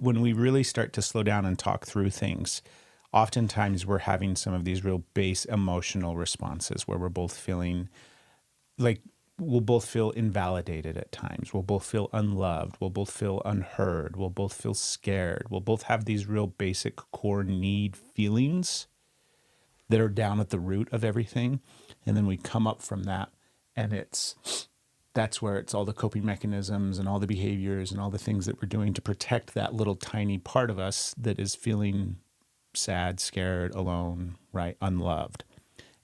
when we really start to slow down and talk through things, oftentimes we're having some of these real base emotional responses where we're both feeling like we'll both feel invalidated at times. We'll both feel unloved. We'll both feel unheard. We'll both feel scared. We'll both have these real basic core need feelings that are down at the root of everything. And then we come up from that, and that's where it's all the coping mechanisms and all the behaviors and all the things that we're doing to protect that little tiny part of us that is feeling sad, scared, alone, right? Unloved.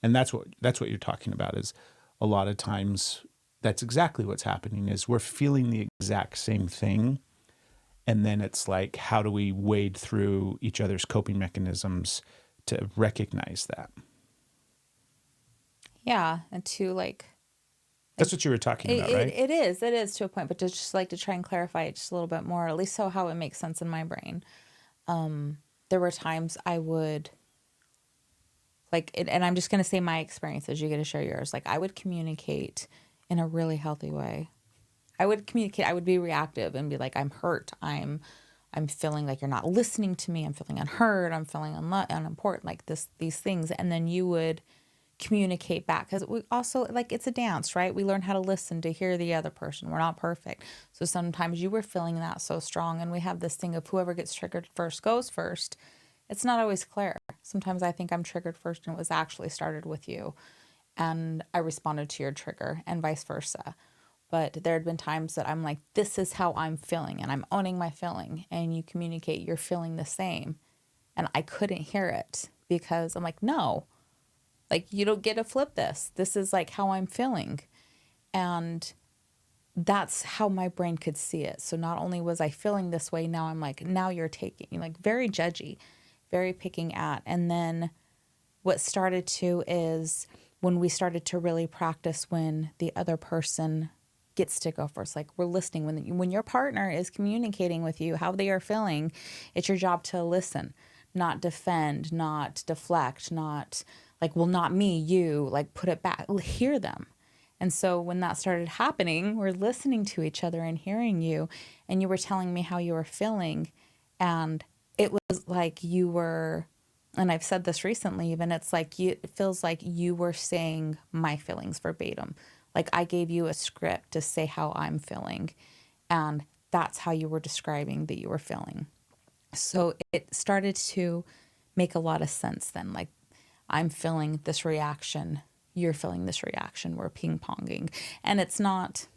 And that's what you're talking about, is a lot of times that's exactly what's happening, is we're feeling the exact same thing. And then it's like, how do we wade through each other's coping mechanisms to recognize that? Yeah. And to like, that's what you were talking about, right? It is to a point, but to just like to try and clarify it just a little bit more, at least so how it makes sense in my brain. There were times I would like, and I'm just going to say my experiences, you get to share yours. Like I would communicate in a really healthy way. I would be reactive and be like, I'm hurt. I'm feeling like you're not listening to me. I'm feeling unheard. I'm feeling unimportant, like these things. And then you would communicate back, because we also, like, it's a dance, right? We learn how to listen, to hear the other person. We're not perfect. So sometimes you were feeling that so strong, and we have this thing of whoever gets triggered first goes first. It's not always clear. Sometimes I think I'm triggered first and it was actually started with you, and I responded to your trigger, and vice versa. But there had been times that I'm like, this is how I'm feeling, and I'm owning my feeling, and you communicate you're feeling the same, and I couldn't hear it because I'm like, no, like, you don't get to flip this. This is like how I'm feeling. And that's how my brain could see it. So not only was I feeling this way, now I'm like, now you're taking, like, very judgy, very picking at. And then what started to is when we started to really practice when the other person gets to go first, like we're listening. When your partner is communicating with you how they are feeling, it's your job to listen, not defend, not deflect, not like, well, not me, you, like, put it back, hear them. And so when that started happening, we're listening to each other and hearing you, and you were telling me how you were feeling. And it was like you were, and I've said this recently even, it's like it feels like you were saying my feelings verbatim. Like I gave you a script to say how I'm feeling, and that's how you were describing that you were feeling. So it started to make a lot of sense then. Like, I'm feeling this reaction, you're feeling this reaction, we're ping-ponging. And it's not,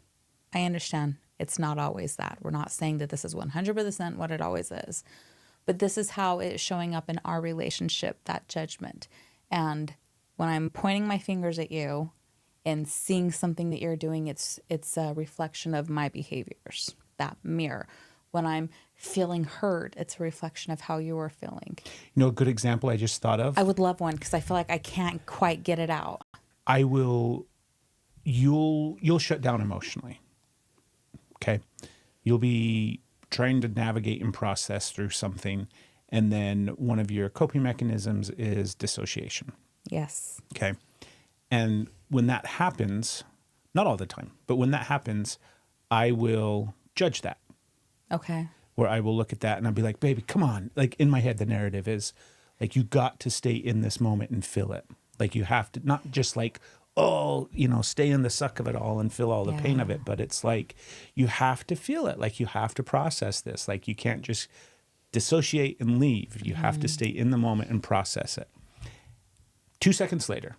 I understand, it's not always that. We're not saying that this is 100% what it always is. But this is how it's showing up in our relationship, that judgment. And when I'm pointing my fingers at you and seeing something that you're doing, it's a reflection of my behaviors, that mirror. When I'm feeling hurt, it's a reflection of how you are feeling. You know, a good example I just thought of? I would love one, because I feel like I can't quite get it out. You'll shut down emotionally. Okay? You'll be trying to navigate and process through something, and then one of your coping mechanisms is dissociation. Yes. Okay? And when that happens, not all the time, but when that happens, I will judge that. Okay. Where I will look at that and I'll be like, baby, come on. Like, in my head, the narrative is like, you got to stay in this moment and feel it. Like, you have to, not just like, oh, stay in the suck of it all and feel all the pain of it. But it's like, you have to feel it. Like, you have to process this. Like, you can't just dissociate and leave. You have to stay in the moment and process it. 2 seconds later,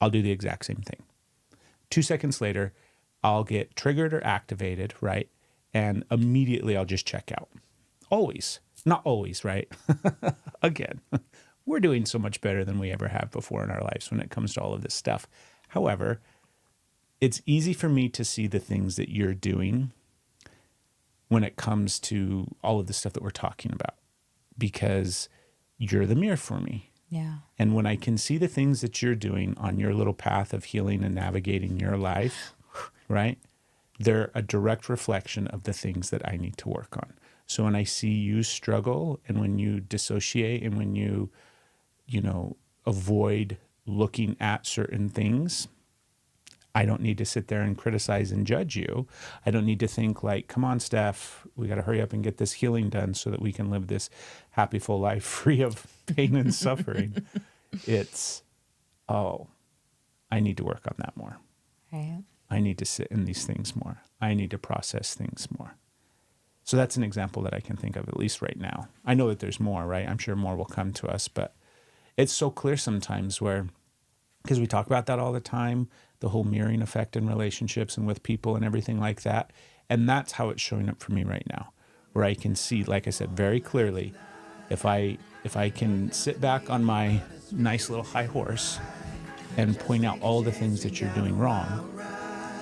I'll do the exact same thing. 2 seconds later, I'll get triggered or activated, right? And immediately I'll just check out. Always. Not always, right? Again, we're doing so much better than we ever have before in our lives when it comes to all of this stuff. However, it's easy for me to see the things that you're doing when it comes to all of the stuff that we're talking about, because you're the mirror for me. Yeah. And when I can see the things that you're doing on your little path of healing and navigating your life, right? They're a direct reflection of the things that I need to work on. So when I see you struggle, and when you dissociate, and when you avoid looking at certain things, I don't need to sit there and criticize and judge you. I don't need to think like, come on, Steph, we got to hurry up and get this healing done so that we can live this happy, full life free of pain and suffering. It's, oh, I need to work on that more. Right. I need to sit in these things more. I need to process things more. So that's an example that I can think of, at least right now. I know that there's more, right? I'm sure more will come to us, but it's so clear sometimes where, because we talk about that all the time, the whole mirroring effect in relationships and with people and everything like that. And that's how it's showing up for me right now, where I can see, like I said, very clearly, if I can sit back on my nice little high horse and point out all the things that you're doing wrong,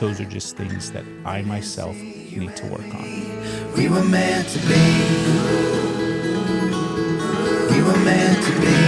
those are just things that I myself need to work on. We were meant to be. We were meant to be.